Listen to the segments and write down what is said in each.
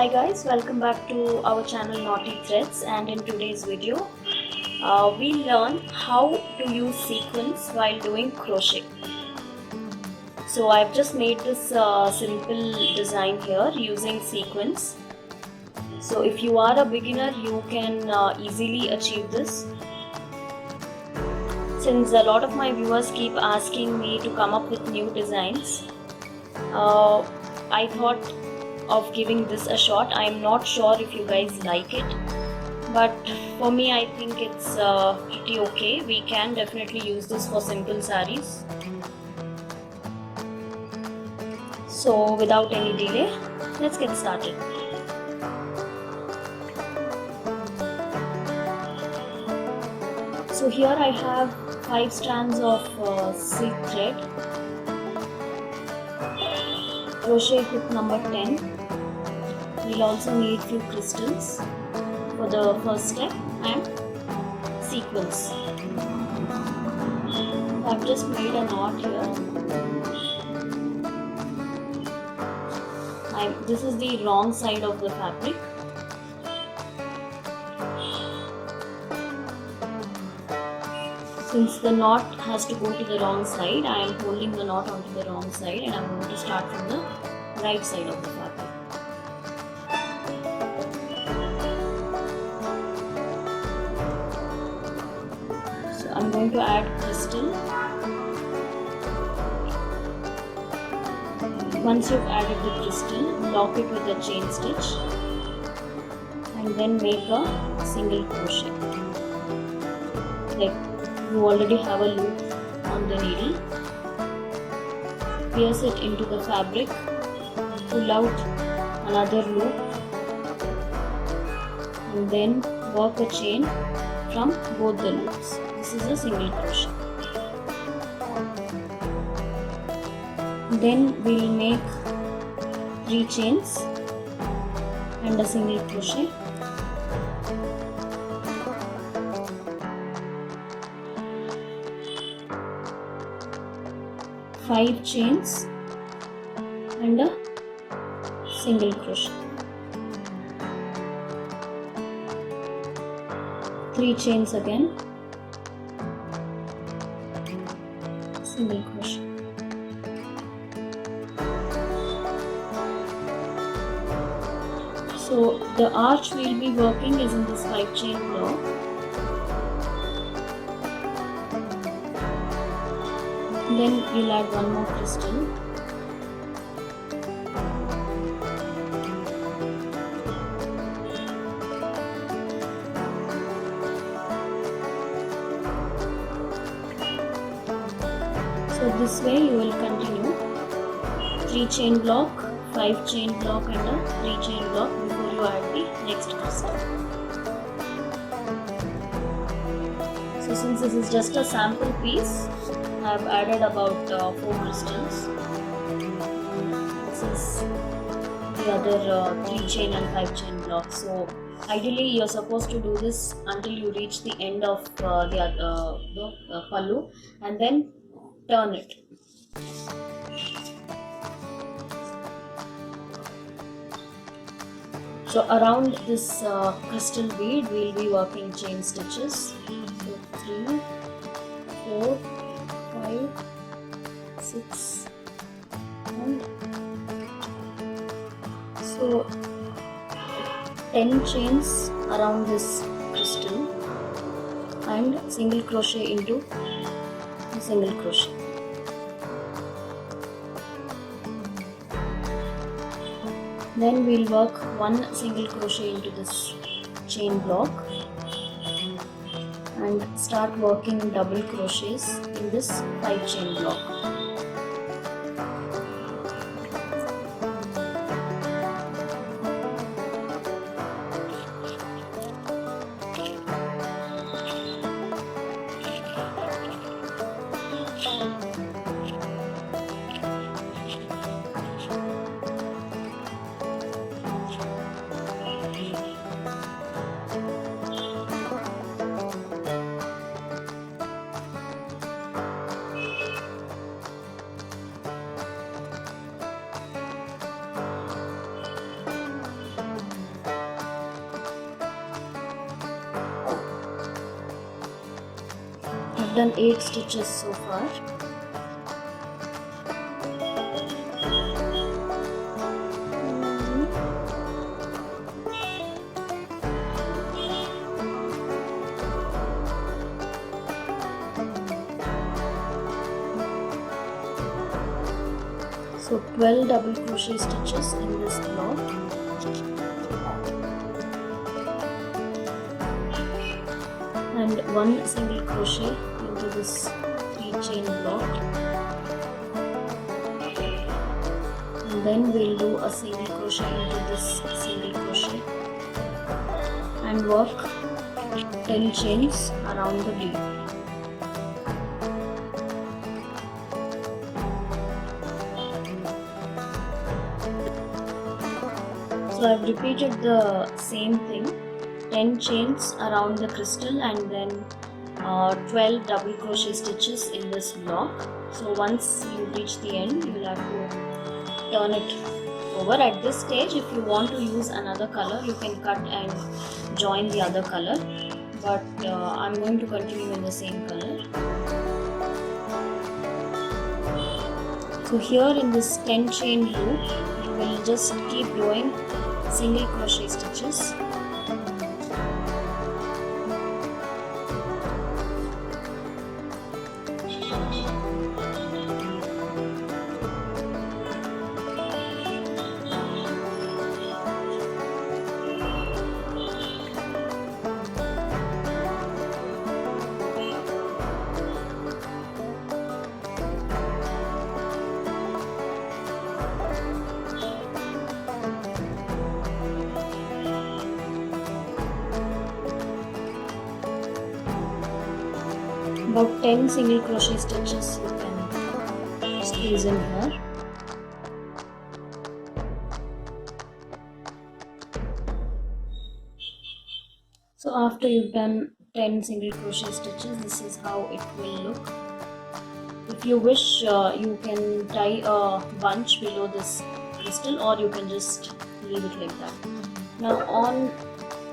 Hi guys, welcome back to our channel Naughty Threads, and in today's video we'll learn how to use sequins while doing crochet. So I've just made this simple design here using sequins. So if you are a beginner, you can easily achieve this. Since a lot of my viewers keep asking me to come up with new designs, I thought of giving this a shot. I am not sure if you guys like it, but for me I think it's pretty okay. We can definitely use this for simple sarees. So without any delay, let's get started. So here I have 5 strands of silk thread, crochet hook number 10. We'll also need few crystals for the first step and sequins. I've just made a knot here. This is the wrong side of the fabric. Since the knot has to go to the wrong side, I am holding the knot onto the wrong side and I am going to start from the right side of the fabric. So I am going to add crystal. Once you've added the crystal, lock it with a chain stitch and then make a single crochet. Like you already have a loop on the needle. Pierce it into the fabric, pull out another loop and then work a chain from both the loops. This is a single crochet. Then we will make 3 chains and a single crochet. Five chains and a single crochet. 3 chains again, single crochet. So the arch we will be working is in this 5 chain block. Then we'll add one more crystal. So this way you will continue 3 chain block, 5 chain block and a 3 chain block before you add the next crystal. So since this is just a sample piece, I have added about 4 crystals. This is the other 3 chain and 5 chain blocks. So ideally you are supposed to do this until you reach the end of the pallu and then turn it. So around this crystal bead we will be working chain stitches. So 3, 4, 5, 6 and so 10 chains around this crystal and single crochet into the single crochet. Then we'll work one single crochet into this chain block and start working double crochets in this 5 chain block. I've done 8 stitches so far. So 12 double crochet stitches in this knot, and 1 single crochet into this 3 chain block, and then we'll do a single crochet into this single crochet and work 10 chains around the leaf. So I've repeated the same thing, 10 chains around the crystal and then 12 double crochet stitches in this block. So once you reach the end, you will have to turn it over. At this stage, if you want to use another color, you can cut and join the other color, but I'm going to continue in the same color. So here in this 10 chain loop, you will just keep doing single crochet stitches. About 10 single crochet stitches you can squeeze in here. So after you've done 10 single crochet stitches, this is how it will look. If you wish, you can tie a bunch below this crystal, or you can just leave it like that. Now on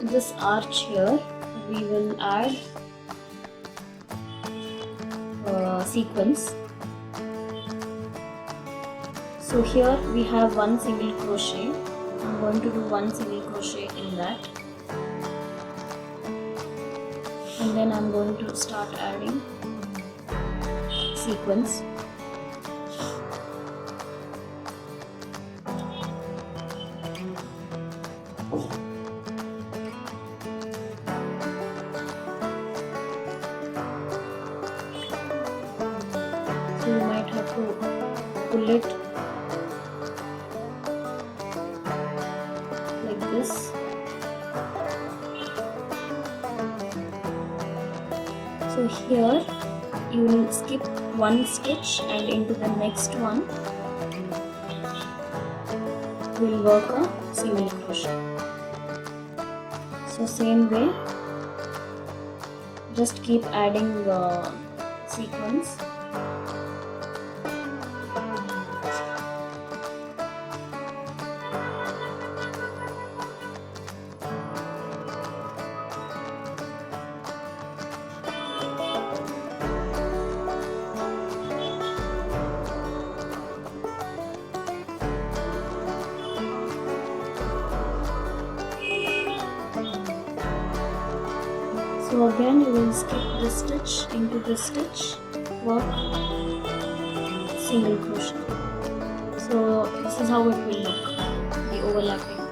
this arch here, we will add sequins. So here we have 1 single crochet. I'm going to do 1 single crochet in that, and then I'm going to start adding sequins. So you might have to pull it like this. So here you will skip 1 stitch and into the next one we'll work a single crochet. So same way, just keep adding sequins. So again you will skip this stitch into this stitch, work single crochet. So this is how it will look, the overlapping.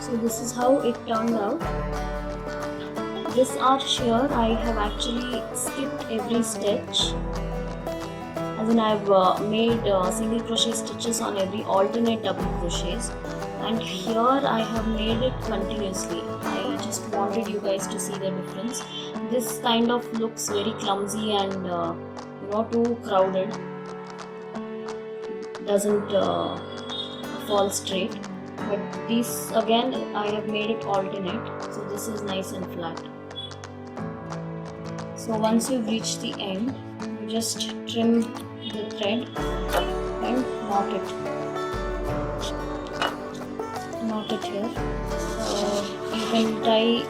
So this is how it turned out. This arch here I have actually skipped every stitch, as in I've made single crochet stitches on every alternate double crochets, and here I have made it continuously. I just wanted you guys to see the difference. This kind of looks very clumsy and too crowded, doesn't fall straight, but this again I have made it alternate, so this is nice and flat. So once you've reached the end, you just trim the thread and knot pocket here. You can tie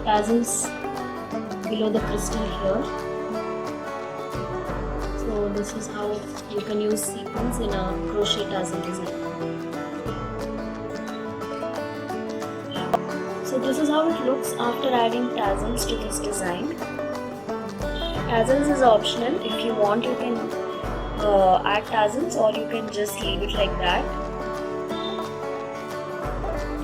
tassels below the crystal here. So this is how you can use sequins in a crochet tassel design. So this is how it looks after adding tassels to this design. Tassels is optional. If you want, you can add tassels, or you can just leave it like that.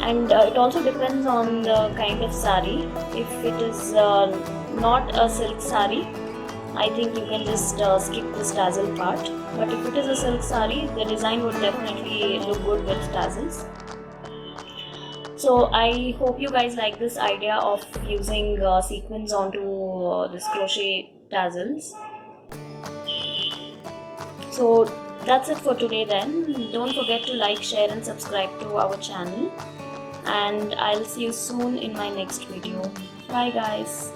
And it also depends on the kind of sari. If it is not a silk sari, I think you can just skip this tassel part. But if it is a silk sari, the design would definitely look good with tassels. So I hope you guys like this idea of using sequins onto this crochet tassels. So that's it for today then. Don't forget to like, share and subscribe to our channel. And I'll see you soon in my next video. Bye guys.